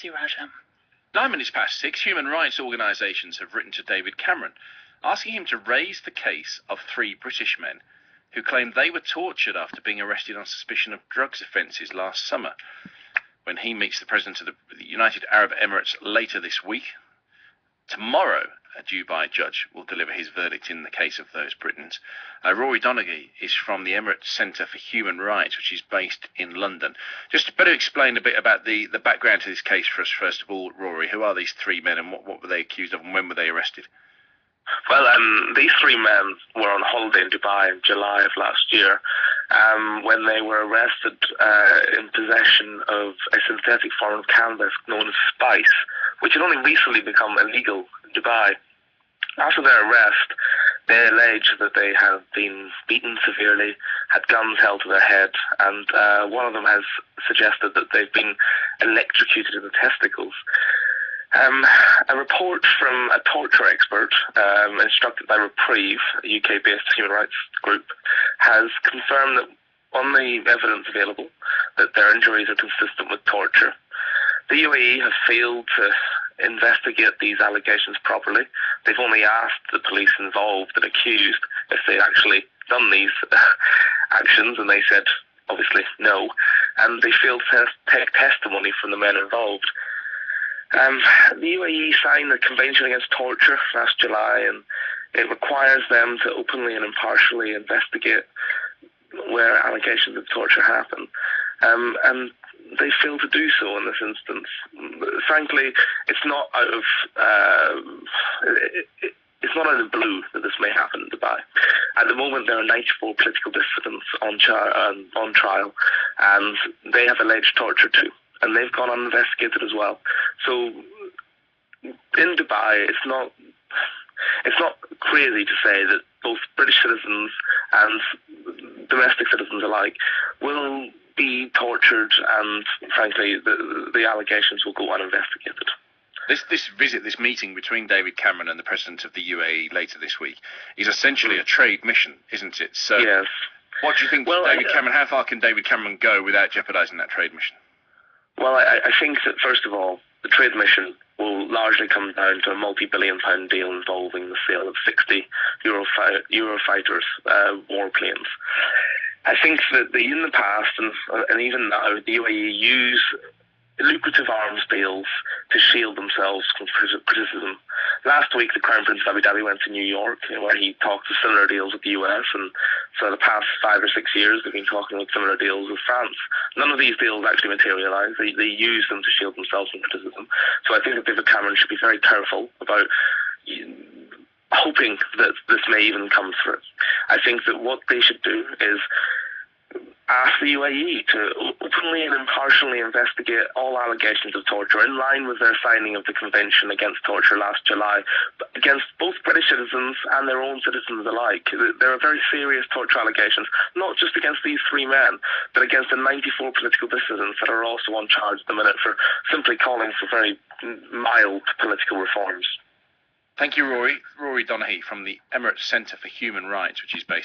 you, Raja. 9 minutes past 6, human rights organisations have written to David Cameron, asking him to raise the case of 3 British men who claimed they were tortured after being arrested on suspicion of drugs offences last summer. When he meets the President of the United Arab Emirates later this week, tomorrow a Dubai judge will deliver his verdict in the case of those Britons. Rori Donaghy is from the Emirates Centre for Human Rights, which is based in London. Just to better explain a bit about the background to this case for us, first of all, Rory, who are these 3 men and what were they accused of and when were they arrested? Well, these 3 men were on holiday in Dubai in July of last year when they were arrested in possession of a synthetic form of cannabis known as spice, which had only recently become illegal in Dubai. After their arrest, they alleged that they had been beaten severely, had guns held to their head, and one of them has suggested that they've been electrocuted in the testicles. A report from a torture expert instructed by Reprieve, a UK-based human rights group, has confirmed that on the evidence available that their injuries are consistent with torture. The UAE have failed to investigate these allegations properly. They've only asked the police involved and accused if they'd actually done these actions, and they said, obviously, no. And they failed to take testimony from the men involved. The UAE signed the Convention Against Torture last July, and it requires them to openly and impartially investigate where allegations of torture happen. And they fail to do so in this instance. Frankly, it's not out of it's not out of the blue that this may happen in Dubai. At the moment, there are 94 political dissidents on trial, and they have alleged torture too, and they've gone uninvestigated as well. So in Dubai, it's not crazy to say that both British citizens and domestic citizens alike will be tortured, and frankly, the allegations will go uninvestigated. This meeting between David Cameron and the President of the UAE later this week is essentially a trade mission, isn't it? So, yes. What do you think, David Cameron? How far can David Cameron go without jeopardising that trade mission? Well, I think that, first of all, the trade mission will largely come down to a multi-billion-pound deal involving the sale of 60 Eurofighters warplanes. I think that in the past, and even now, the UAE use lucrative arms deals to shield themselves from criticism. Last week, the Crown Prince of Abu Dhabi went to New York, where he talked to similar deals with the US, and for the past 5 or 6 years, they've been talking with similar deals with France. None of these deals actually materialised. They use them to shield themselves from criticism. So I think that David Cameron should be very careful about hoping that this may even come through. I think that what they should do is ask the UAE to openly and impartially investigate all allegations of torture in line with their signing of the Convention Against Torture last July, against both British citizens and their own citizens alike. There are very serious torture allegations, not just against these 3 men, but against the 94 political dissidents that are also on charge at the minute for simply calling for very mild political reforms. Thank you, Rory. Rori Donaghy from the Emirates Centre for Human Rights, which is based